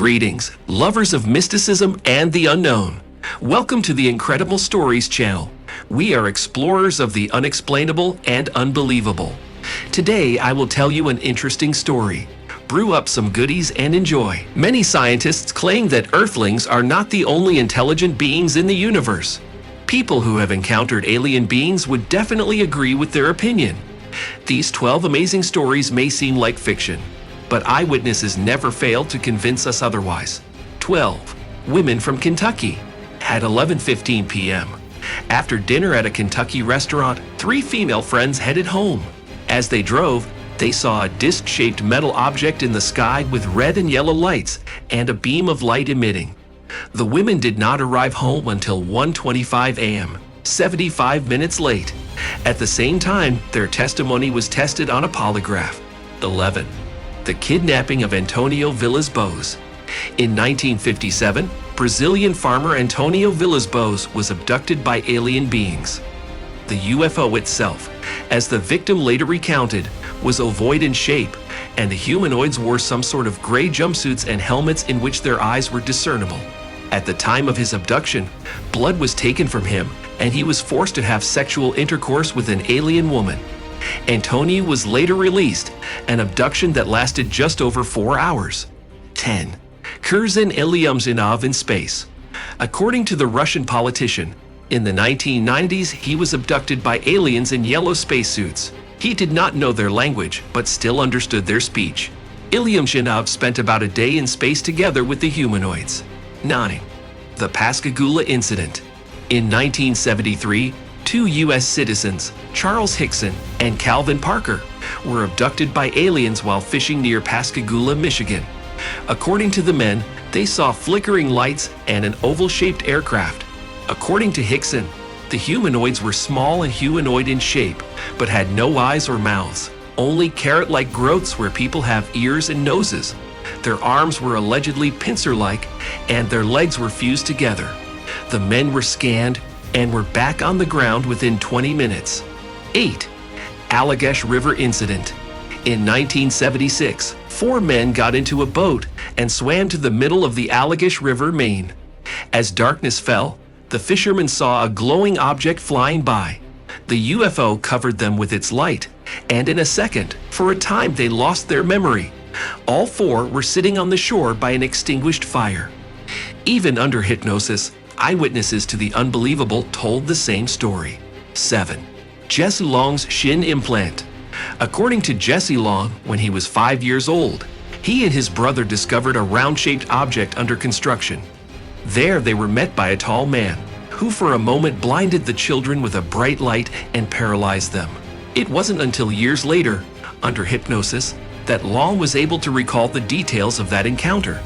Greetings, lovers of mysticism and the unknown. Welcome to the Incredible Stories channel. We are explorers of the unexplainable and unbelievable. Today, I will tell you an interesting story. Brew up some goodies and enjoy. Many scientists claim that earthlings are not the only intelligent beings in the universe. People who have encountered alien beings would definitely agree with their opinion. These 12 amazing stories may seem like fiction, but eyewitnesses never fail to convince us otherwise. 12. Women from Kentucky. At 11:15 p.m., after dinner at a Kentucky restaurant, 3 female friends headed home. As they drove, they saw a disc-shaped metal object in the sky with red and yellow lights and a beam of light emitting. The women did not arrive home until 1:25 a.m., 75 minutes late. At the same time, their testimony was tested on a polygraph. 11. The kidnapping of Antonio Villas-Boas. In 1957, Brazilian farmer Antonio Villas-Boas was abducted by alien beings. The UFO itself, as the victim later recounted, was ovoid in shape, and the humanoids wore some sort of gray jumpsuits and helmets in which their eyes were discernible. At the time of his abduction, blood was taken from him, and he was forced to have sexual intercourse with an alien woman. Antonio was later released, an abduction that lasted just over 4 hours. 10. Kurzin Ilyumzhinov in space. According to the Russian politician, in the 1990s he was abducted by aliens in yellow spacesuits. He did not know their language, but still understood their speech. Ilyumzhinov spent about a day in space together with the humanoids. 9. The Pascagoula Incident. In 1973, 2 U.S. citizens, Charles Hickson and Calvin Parker, were abducted by aliens while fishing near Pascagoula, Michigan. According to the men, they saw flickering lights and an oval-shaped aircraft. According to Hickson, the humanoids were small and humanoid in shape, but had no eyes or mouths, only carrot-like growths where people have ears and noses. Their arms were allegedly pincer-like, and their legs were fused together. The men were scanned and were back on the ground within 20 minutes. 8. Allagash River Incident. In 1976, 4 men got into a boat and swam to the middle of the Allagash River, Maine. As darkness fell, the fishermen saw a glowing object flying by. The UFO covered them with its light, and in a second, for a time they lost their memory. All 4 were sitting on the shore by an extinguished fire. Even under hypnosis, eyewitnesses to the unbelievable told the same story. 7. Jesse Long's shin implant. According to Jesse Long, when he was 5 years old, he and his brother discovered a round-shaped object under construction. There they were met by a tall man, who for a moment blinded the children with a bright light and paralyzed them. It wasn't until years later, under hypnosis, that Long was able to recall the details of that encounter.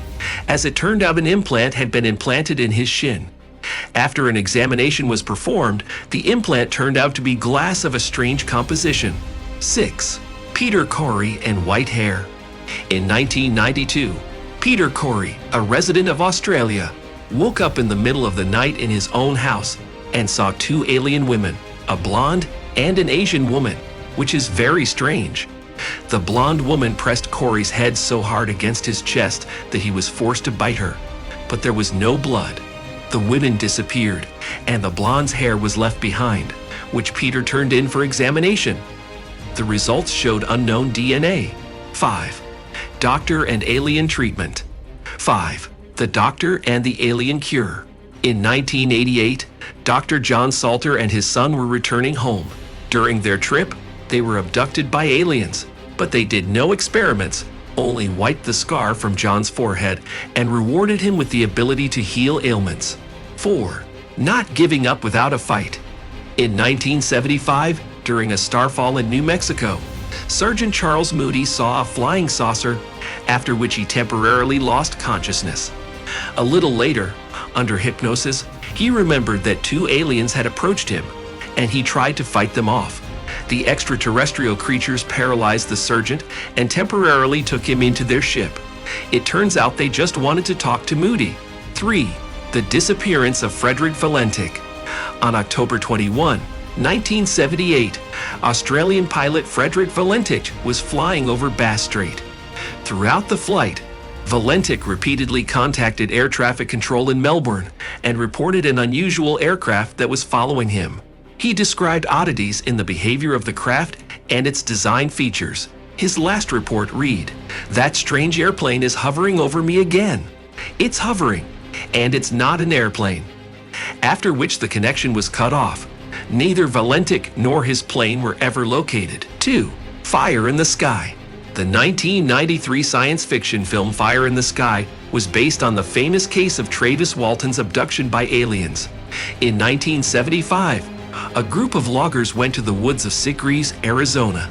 As it turned out, an implant had been implanted in his shin. After an examination was performed, the implant turned out to be glass of a strange composition. 6. Peter Corey and white hair. In 1992, Peter Corey, a resident of Australia, woke up in the middle of the night in his own house and saw 2 alien women, a blonde and an Asian woman, which is very strange. The blonde woman pressed Corey's head so hard against his chest that he was forced to bite her, but there was no blood. The women disappeared, and the blonde's hair was left behind, which Peter turned in for examination. The results showed unknown DNA. 5. Doctor and alien treatment. 5. The Doctor and the Alien Cure. In 1988, Dr. John Salter and his son were returning home. During their trip, they were abducted by aliens, but they did no experiments, only wiped the scar from John's forehead and rewarded him with the ability to heal ailments. 4. Not giving up without a fight. In 1975, during a starfall in New Mexico, Sergeant Charles Moody saw a flying saucer, after which he temporarily lost consciousness. A little later, under hypnosis, he remembered that 2 aliens had approached him, and he tried to fight them off. The extraterrestrial creatures paralyzed the sergeant and temporarily took him into their ship. It turns out they just wanted to talk to Moody. 3. The disappearance of Frederick Valentic. On October 21, 1978, Australian pilot Frederick Valentic was flying over Bass Strait. Throughout the flight, Valentic repeatedly contacted air traffic control in Melbourne and reported an unusual aircraft that was following him. He described oddities in the behavior of the craft and its design features. His last report read, "That strange airplane is hovering over me again. It's hovering, and it's not an airplane." After which the connection was cut off. Neither Valentic nor his plane were ever located. 2. Fire in the Sky. The 1993 science fiction film Fire in the Sky was based on the famous case of Travis Walton's abduction by aliens. In 1975, a group of loggers went to the woods of Sickeries, Arizona.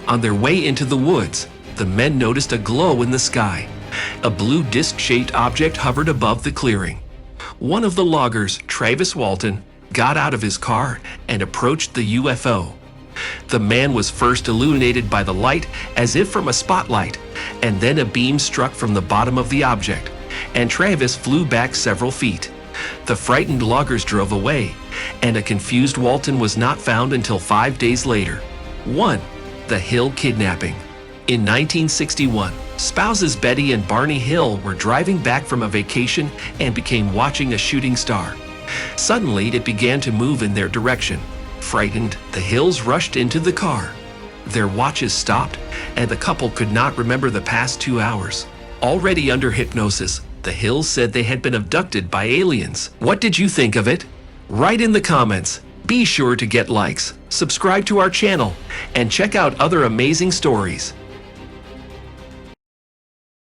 On their way into the woods, the men noticed a glow in the sky. A blue disc-shaped object hovered above the clearing. One of the loggers, Travis Walton, got out of his car and approached the UFO. The man was first illuminated by the light as if from a spotlight, and then a beam struck from the bottom of the object, and Travis flew back several feet. The frightened loggers drove away, and a confused Walton was not found until 5 days later. 1. The Hill Kidnapping. In 1961, spouses Betty and Barney Hill were driving back from a vacation and became watching a shooting star. Suddenly, it began to move in their direction. Frightened, the Hills rushed into the car. Their watches stopped, and the couple could not remember the past 2 hours. Already under hypnosis, the Hills said they had been abducted by aliens. What did you think of it? Write in the comments. Be sure to get likes, subscribe to our channel, and check out other amazing stories.